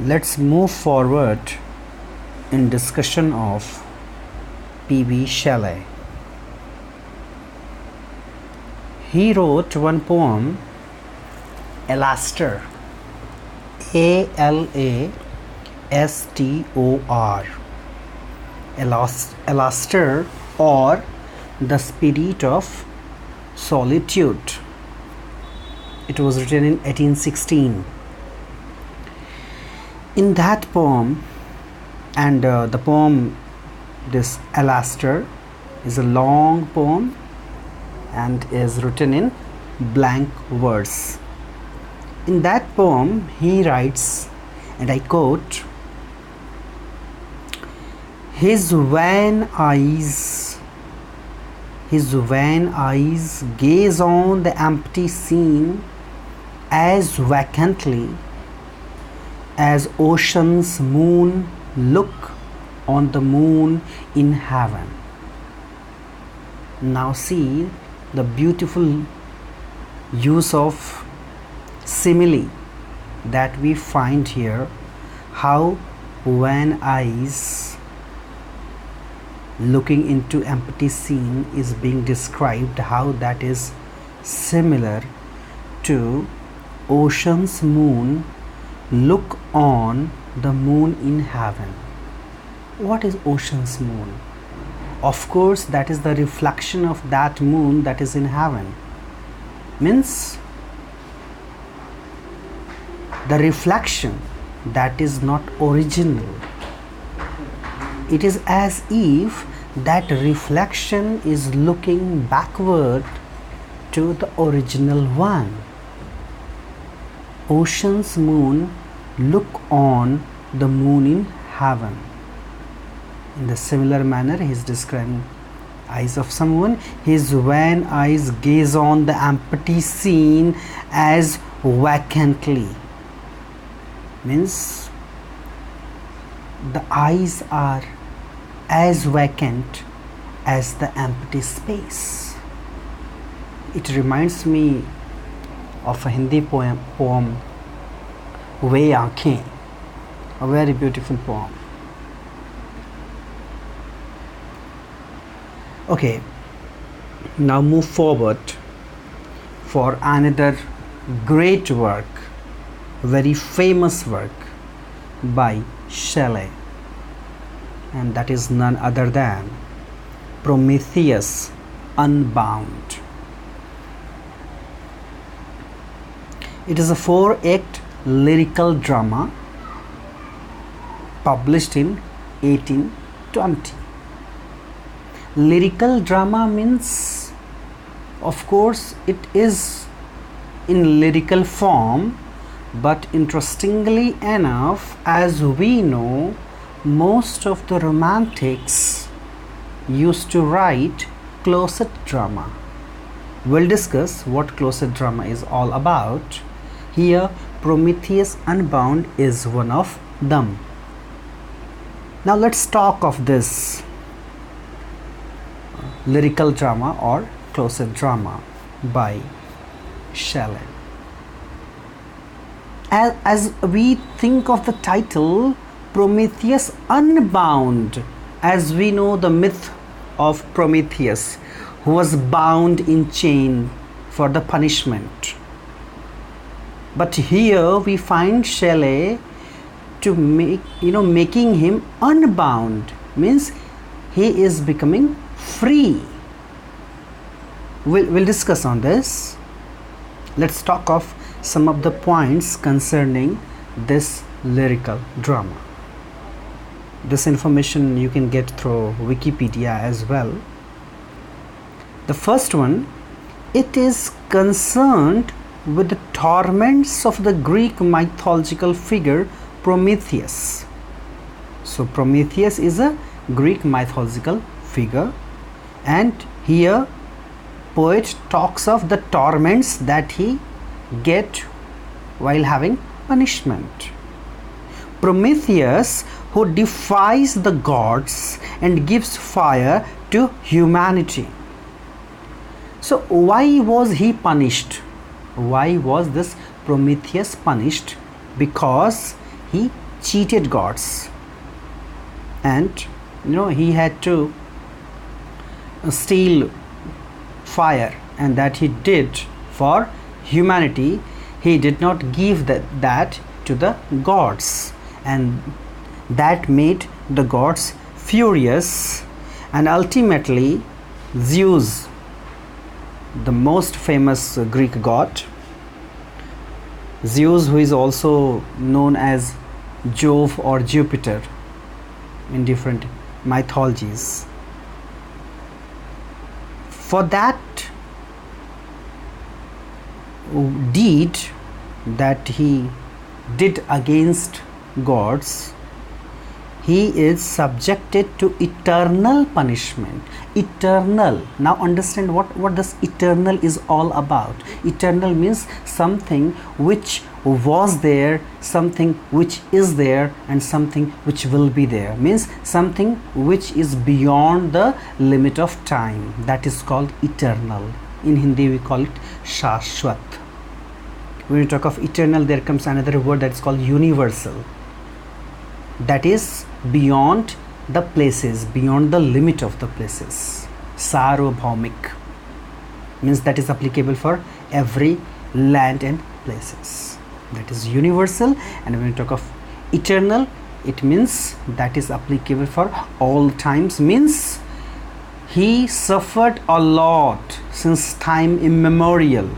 let's move forward in discussion of P.B. Shelley. He wrote one poem, Alastor, A-L-A-S-T-O-R, Alastor, or the Spirit of Solitude. It was written in 1816. In that poem, and the poem, this Alastor, is a long poem and is written in blank verse. In that poem, he writes, and I quote, His wan eyes gaze on the empty scene as vacantly as ocean's moon look on the moon in heaven. Now see the beautiful use of simile that we find here, how wan eyes looking into empty scene is being described, how that is similar to ocean's moon look on the moon in heaven. What is ocean's moon? Of course, that is the reflection of that moon that is in heaven. Means the reflection that is not original. It is as if that reflection is looking backward to the original one. Ocean's moon look on the moon in heaven. In the similar manner, he is describing eyes of someone. His wan eyes gaze on the empty scene as vacantly. Means the eyes are as vacant as the empty space. It reminds me of a Hindi poem Ve Aankhein, a very beautiful poem. Okay, now move forward for another great work, very famous work by Shelley, and that is none other than Prometheus Unbound. It is a 4-act lyrical drama published in 1820. Lyrical drama means, of course, it is in lyrical form, but interestingly enough, as we know, most of the romantics used to write closet drama. We'll discuss what closet drama is all about. Here, Prometheus Unbound is one of them. Now let's talk of this lyrical drama or closet drama by Shelley. As we think of the title Prometheus Unbound, as we know the myth of Prometheus, who was bound in chain for the punishment. But here we find Shelley to making him unbound, means he is becoming free. We'll discuss on this. Let's talk of some of the points concerning this lyrical drama. This information you can get through Wikipedia as well. The first one, it is concerned with the torments of the Greek mythological figure Prometheus. So Prometheus is a Greek mythological figure, and here poet talks of the torments that he get while having punishment. Prometheus, who defies the gods and gives fire to humanity. So why was he punished? Why was this Prometheus punished because he cheated gods, and he had to steal fire, and that he did for humanity. He did not give that to the gods, and that made the gods furious. And ultimately Zeus, the most famous Greek god, Zeus, who is also known as Jove or Jupiter in different mythologies, for that deed that he did against gods, he is subjected to eternal punishment. Eternal. Now understand what this eternal is all about. Eternal means something which was there, something which is there, and something which will be there. Means something which is beyond the limit of time. That is called eternal. In Hindi we call it Shashwat. When you talk of eternal, there comes another word that is called universal. That is beyond the places, beyond the limit of the places. Sarvabhaumik means that is applicable for every land and places. That is universal. And when you talk of eternal, it means that is applicable for all times. Means he suffered a lot since time immemorial.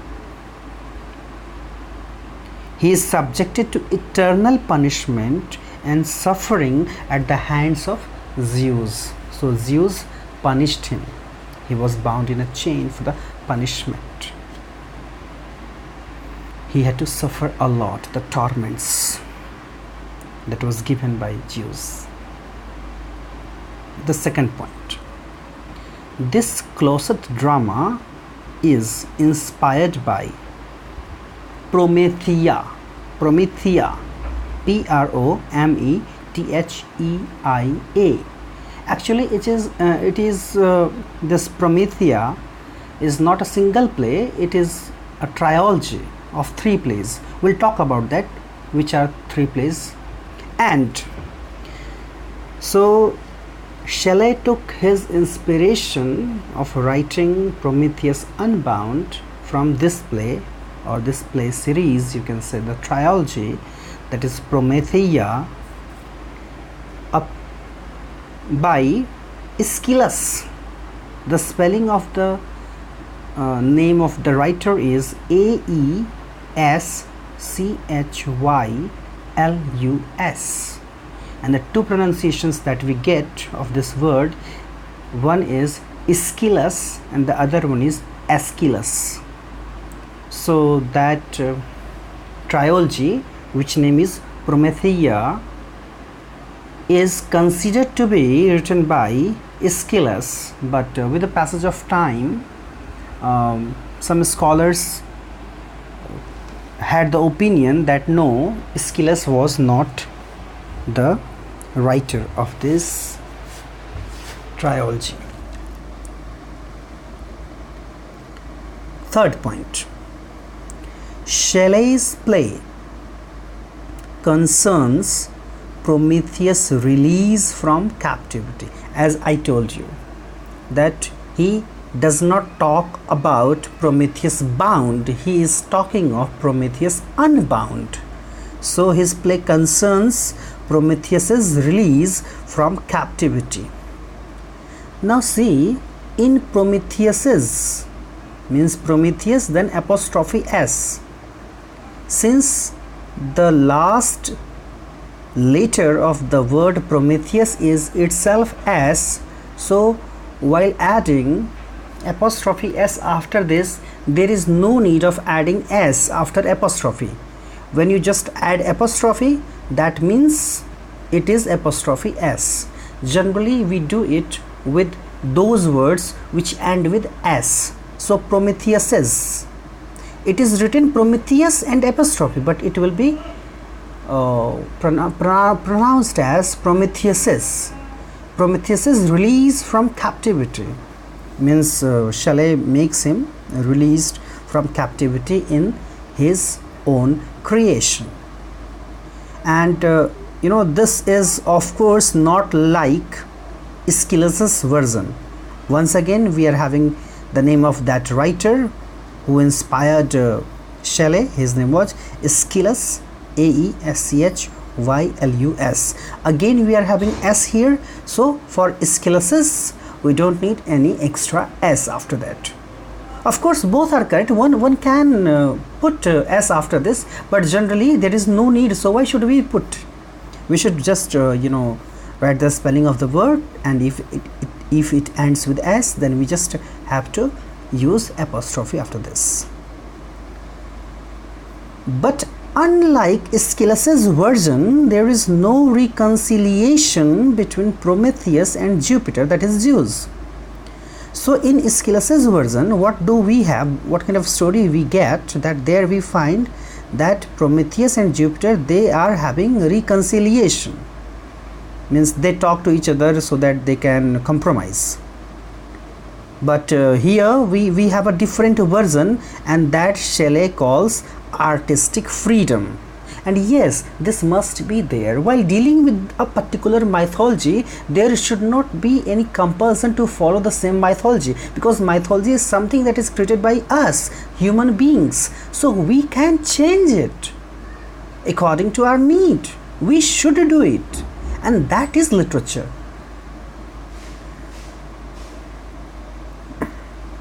He is subjected to eternal punishment and suffering at the hands of Zeus. So Zeus punished him. He was bound in a chain for the punishment. He had to suffer a lot, the torments that was given by Zeus. The second point. This closet drama is inspired by Promethea, Prometheia. Actually, it is this Promethea is not a single play. It is a trilogy of 3 plays. We'll talk about that, which are 3 plays. And so Shelley took his inspiration of writing Prometheus Unbound from this play, or this play series, you can say the trilogy, that is Prometheia, by Aeschylus. The spelling of the name of the writer is Aeschylus, and the 2 pronunciations that we get of this word, one is Aeschylus and the other one is Aeschylus. So that trilogy, which name is Prometheia, is considered to be written by Aeschylus, but with the passage of time, some scholars had the opinion that no, Aeschylus was not the writer of this trilogy. Third point. Shelley's play concerns Prometheus' release from captivity. As I told you, that he does not talk about Prometheus bound, he is talking of Prometheus unbound. So his play concerns Prometheus' release from captivity. Now see, in Prometheus's means Prometheus, then apostrophe S. Since the last letter of the word Prometheus is itself S, so while adding apostrophe S after this, there is no need of adding S after apostrophe. When you just add apostrophe, that means it is apostrophe S. Generally we do it with those words which end with S. So Prometheus's, it is written Prometheus and apostrophe, but it will be pronounced as Prometheus's. Prometheus's release from captivity means Shelley makes him released from captivity in his own creation. And this is of course not like Aeschylus's version. Once again we are having the name of that writer who inspired Shelley. His name was Aeschylus, Aeschylus. Again we are having S here, so for Aeschylus's we don't need any extra S after that. Of course both are correct. One can put S after this, but generally there is no need, so why should we put? We should just write the spelling of the word, and if it ends with S, then we just have to use apostrophe after this. But unlike Aeschylus's version, there is no reconciliation between Prometheus and Jupiter, that is Zeus. So in Aeschylus's version, what do we have? What kind of story we get? That there we find that Prometheus and Jupiter, they are having reconciliation. Means they talk to each other so that they can compromise. But here we have a different version, and that Shelley calls artistic freedom. And yes, this must be there. While dealing with a particular mythology, there should not be any compulsion to follow the same mythology, because mythology is something that is created by us, human beings. So we can change it according to our need. We should do it. And that is literature.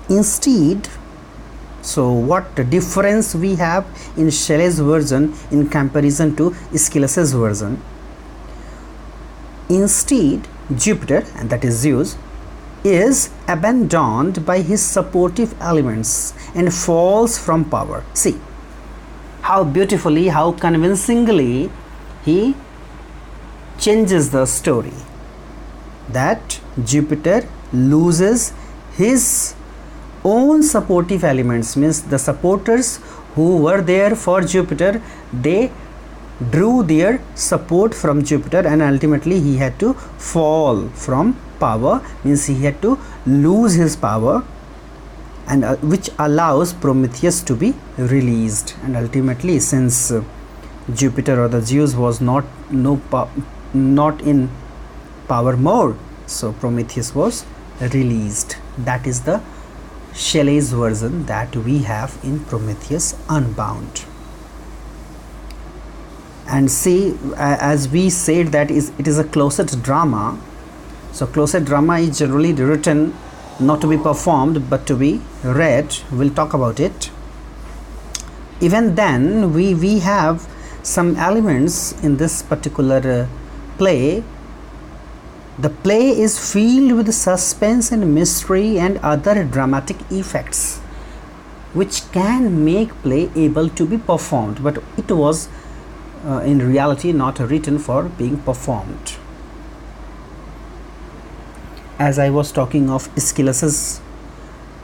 Instead, so what difference we have in Shelley's version in comparison to Aeschylus's version? Instead, Jupiter, and that is Zeus, is abandoned by his supportive elements and falls from power. See how beautifully, how convincingly he changes the story, that Jupiter loses his own supportive elements. Means the supporters who were there for Jupiter, they drew their support from Jupiter, and ultimately he had to fall from power. Means he had to lose his power, and which allows Prometheus to be released. And ultimately, since Jupiter or the Zeus was not in power more, so Prometheus was released. That is the Shelley's version that we have in Prometheus Unbound. And see, as we said that it is a closet drama. So closet drama is generally written not to be performed but to be read. We'll talk about it. Even then we have some elements in this particular play. The play is filled with suspense and mystery and other dramatic effects which can make play able to be performed, but it was in reality not written for being performed. As I was talking of Aeschylus's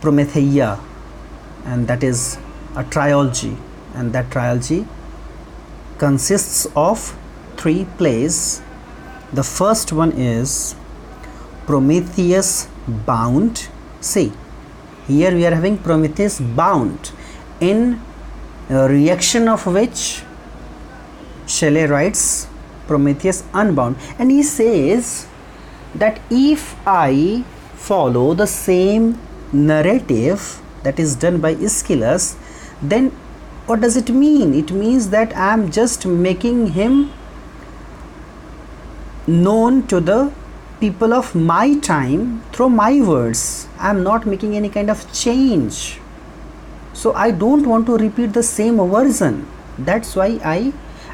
Prometheia, and that is a trilogy, and that trilogy consists of 3 plays. The first one is Prometheus Bound. See, here we are having Prometheus Bound, in reaction of which Shelley writes Prometheus Unbound, and he says that if I follow the same narrative that is done by Aeschylus, then what does it mean? It means that I am just making him known to the people of my time through my words. I am not making any kind of change. So I don't want to repeat the same version. That's why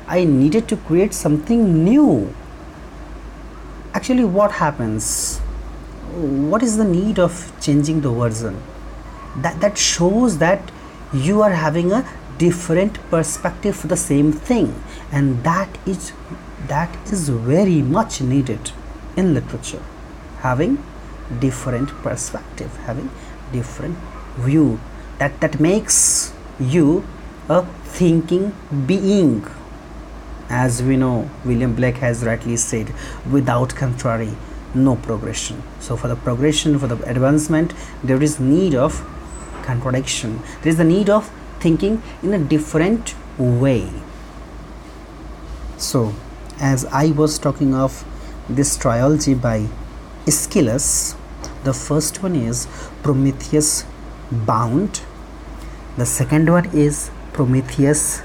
I needed to create something new. Actually, what happens? What is the need of changing the version? That shows that you are having a different perspective for the same thing, and that is very much needed in literature. Having different perspective, having different view, that makes you a thinking being. As we know, William Blake has rightly said, without contrary, no progression. So for the progression, for the advancement, there is need of contradiction. There is the need of thinking in a different way. So as I was talking of this trilogy by Aeschylus, the first one is Prometheus Bound, the second one is Prometheus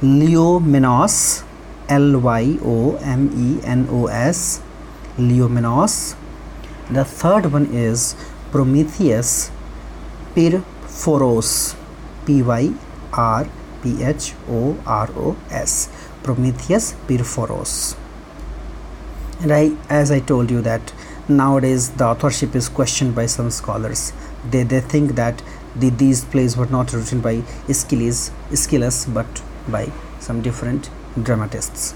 Lyomenos, Lyomenos, Lyomenos. The third one is Prometheus Pyrphoros, Pyrphoros, Prometheus Pyrphoros. And as I told you that nowadays the authorship is questioned by some scholars. They think that these plays were not written by Aeschylus but by some different dramatists.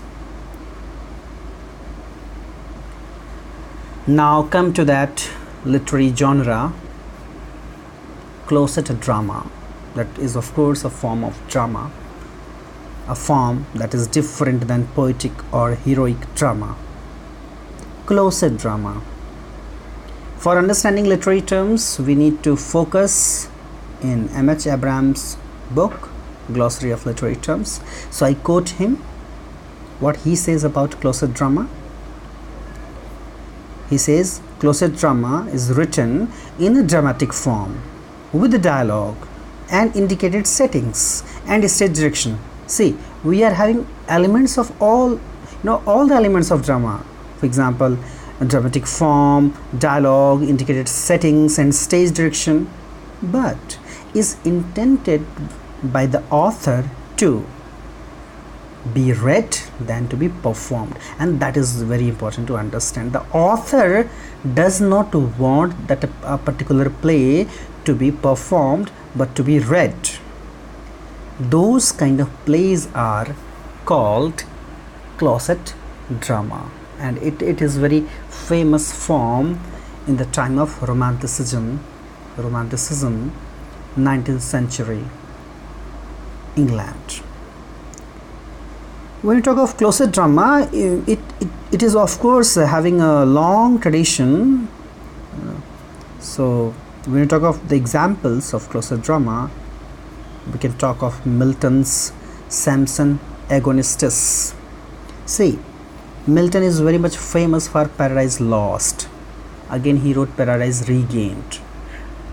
Now come to that literary genre, closet drama. That is of course a form of drama, a form that is different than poetic or heroic drama. Closet drama. For understanding literary terms, we need to focus in M.H. Abrams' book, Glossary of Literary Terms. So I quote him, what he says about closet drama. He says, closet drama is written in a dramatic form with a dialogue and indicated settings and stage direction. See, we are having elements of all the elements of drama. For example, a dramatic form, dialogue, indicated settings and stage direction, but is intended by the author to be read than to be performed, and that is very important to understand. The author does not want that a particular play to be performed but to be read. Those kind of plays are called closet drama, and it is very famous form in the time of romanticism, 19th century England. When you talk of closet drama, it is of course having a long tradition. So when you talk of the examples of closet drama, we can talk of Milton's Samson Agonistes. See, Milton is very much famous for Paradise Lost. Again, he wrote Paradise Regained.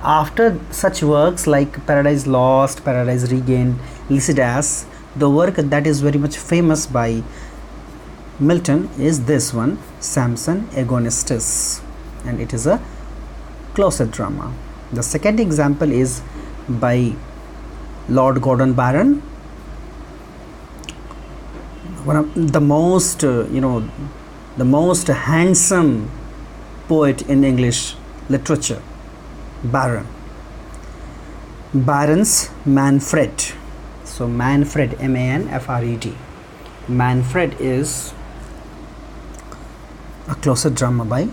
After such works like Paradise Lost, Paradise Regained, Lycidas, the work that is very much famous by Milton is this one, Samson Agonistes, and it is a closet drama. The second example is by Lord Gordon Byron, one of the most the most handsome poet in English literature. Byron's Manfred. So Manfred, Manfred. Manfred is a closet drama by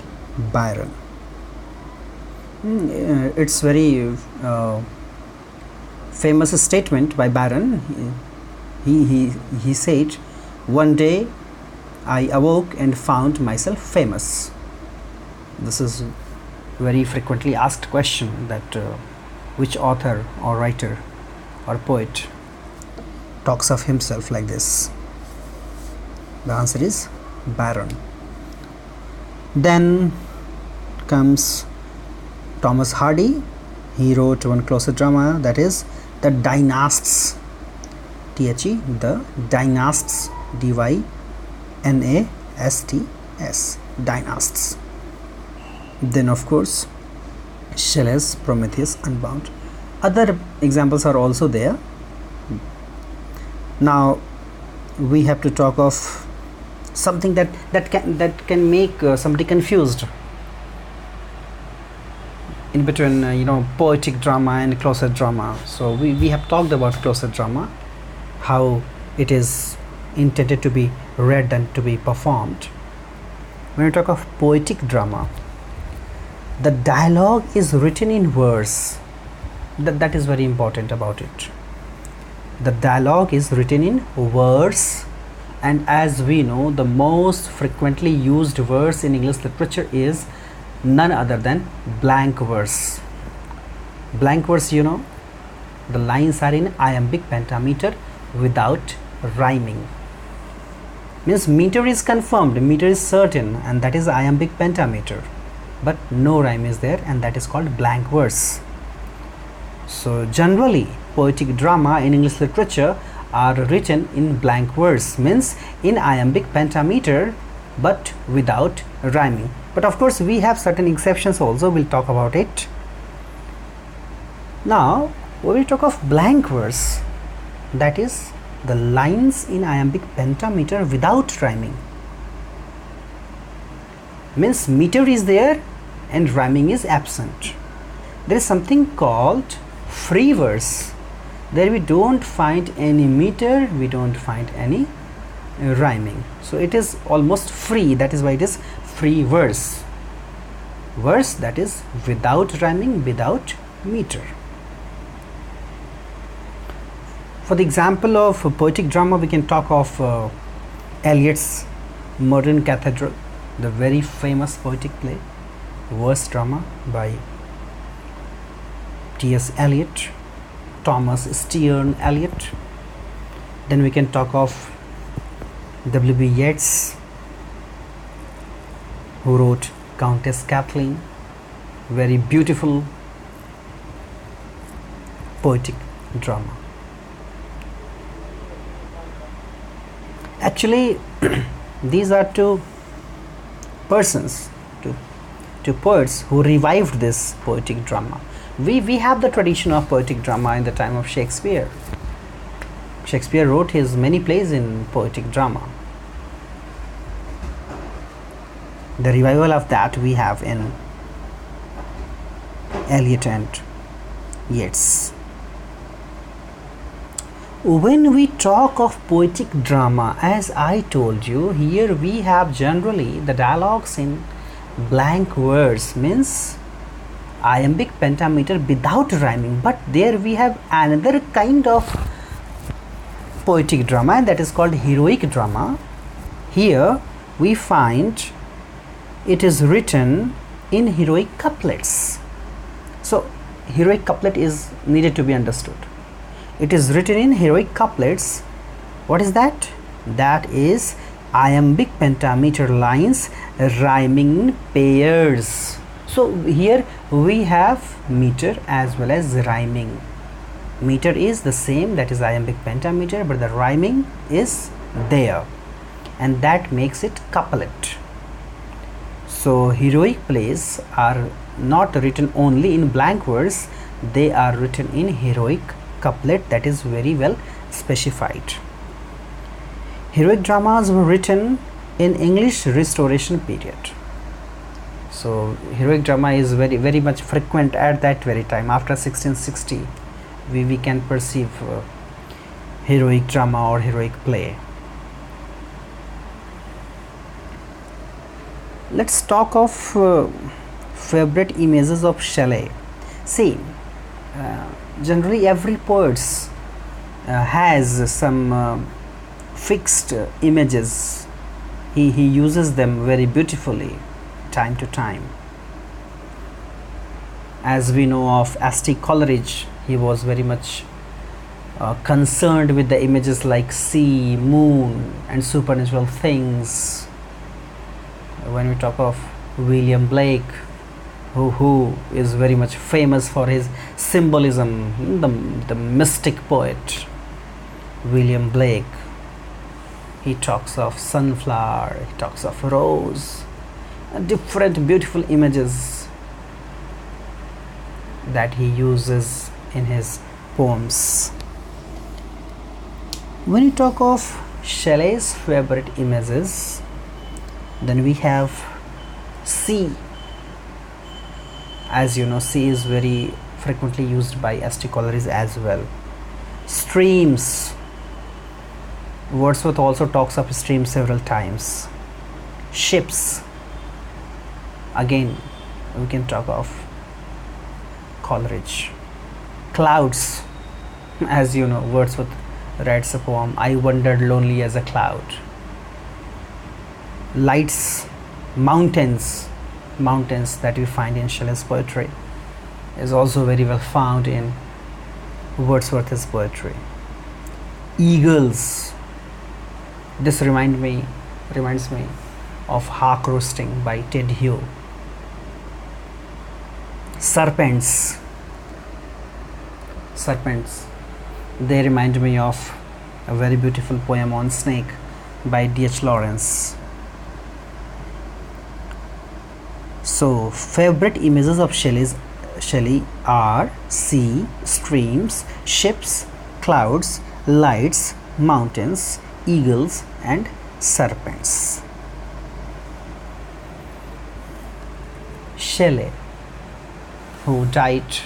Byron. It's very famous statement by Byron. He said, "One day I awoke and found myself famous." This is very frequently asked question, that which author or writer or poet talks of himself like this. The answer is Byron. Then comes Thomas Hardy. He wrote one closet drama, that is The Dynasts. The Dynasts, Dynasts, Dynasts. Then of course Shelley's Prometheus Unbound. Other examples are also there. Now we have to talk of something that can make somebody confused in between poetic drama and closet drama. So we have talked about closet drama, how it is intended to be read and to be performed. When we talk of poetic drama, the dialogue is written in verse. That is very important about it. The dialogue is written in verse, and as we know, the most frequently used verse in English literature is none other than blank verse. Blank verse, The lines are in iambic pentameter without rhyming. Means meter is confirmed, meter is certain, and that is iambic pentameter, but no rhyme is there, and that is called blank verse. So generally poetic drama in English literature are written in blank verse, means in iambic pentameter but without rhyming. But of course we have certain exceptions also, we'll talk about it. Now when we talk of blank verse, that is the lines in iambic pentameter without rhyming, means meter is there and rhyming is absent. There is something called free verse. There we don't find any meter, we don't find any rhyming, so it is almost free. That is why it is free verse. Verse that is without rhyming, without meter. For the example of poetic drama, we can talk of Eliot's Modern Cathedral, the very famous poetic play, verse drama by T.S. Eliot, Thomas Sterne Eliot. Then we can talk of W.B. Yeats, who wrote Countess Kathleen, very beautiful poetic drama. Actually these are two persons, two poets who revived this poetic drama. We have the tradition of poetic drama in the time of Shakespeare. Shakespeare wrote his many plays in poetic drama. The revival of that we have in Eliot and Yeats. When we talk of poetic drama, as I told you, here we have generally the dialogues in blank verse, means iambic pentameter without rhyming, but there we have another kind of poetic drama, and that is called heroic drama. Here we find it is written in heroic couplets. So heroic couplet is needed to be understood. It is written in heroic couplets. What is that? That is iambic pentameter lines rhyming in pairs. So here we have meter as well as rhyming. Meter is the same, that is iambic pentameter, but the rhyming is there, and that makes it couplet. So heroic plays are not written only in blank verse, they are written in heroic couplet, that is very well specified. Heroic dramas were written in English Restoration period. So heroic drama is very much frequent at that very time. After 1660 we can perceive heroic drama or heroic play. Let's talk of favorite images of Shelley. See, generally every poet has some fixed images. He uses them very beautifully time to time. As we know of St. Coleridge, he was very much concerned with the images like sea, moon and supernatural things. When we talk of William Blake, who is very much famous for his symbolism, the mystic poet William Blake, he talks of sunflower, he talks of rose, different beautiful images that he uses in his poems. When you talk of Shelley's favorite images, then we have sea. As you know, sea is very frequently used by St. Coleridge as well. Streams, Wordsworth also talks of streams several times. Ships, again we can talk of Coleridge. Clouds, as you know, Wordsworth writes a poem, I wandered lonely as a cloud. Lights, mountains that we find in Shelley's poetry is also very well found in Wordsworth's poetry. Eagles. This reminds me of Hark Roasting by Ted Hugh. Serpents. They remind me of a very beautiful poem on snake by D.H. Lawrence. So, favorite images of Shelley are sea, streams, ships, clouds, lights, mountains, eagles, and serpents. Shelley, who died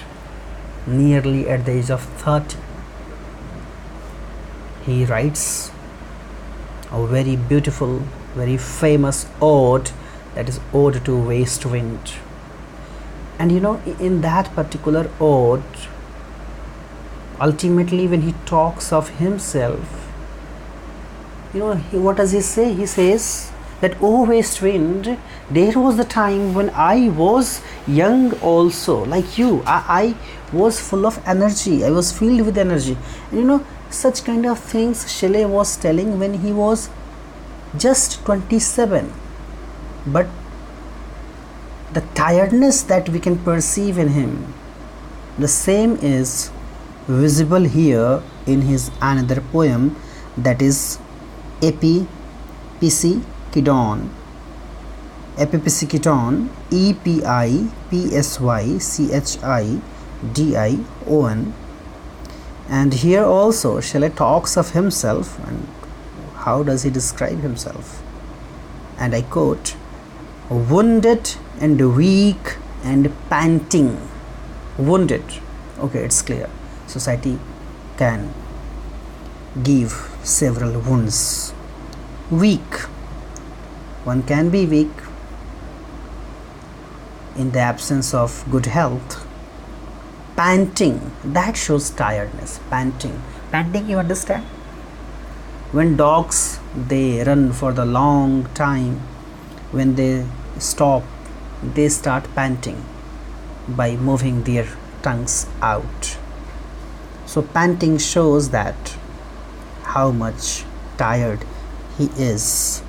nearly at the age of 30, he writes a very beautiful, very famous ode, that is Ode to West Wind. And in that particular ode, ultimately when he talks of himself, what does he say? He says that, "Oh west wind, there was the time when I was young also, like you. I was full of energy, I was filled with energy." And such kind of things Shelley was telling when he was just 27. But the tiredness that we can perceive in him, the same is visible here in his another poem, that is Epipsychidon, Epipsychidon. And here also Shelley talks of himself. And how does he describe himself? And I quote, "Wounded and weak and panting." Wounded, okay, it's clear. Society can give several wounds. Weak, one can be weak in the absence of good health. Panting, that shows tiredness. Panting, you understand? When dogs, they run for the long time, when they stop, they start panting by moving their tongues out. So panting shows that how much tired he is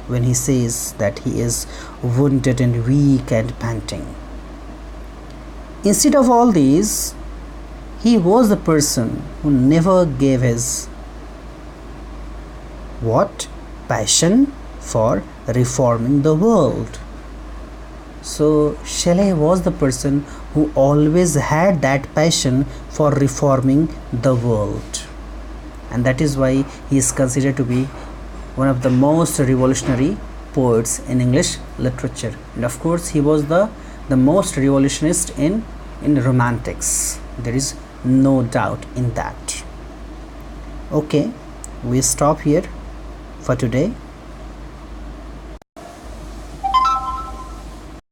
when he says that he is wounded and weak and panting. Instead of all these, he was the person who never gave his passion for reforming the world. So Shelley was the person who always had that passion for reforming the world, and that is why he is considered to be one of the most revolutionary poets in English literature. And of course he was the most revolutionist in romantics. There is no doubt in that. Okay, we stop here for today.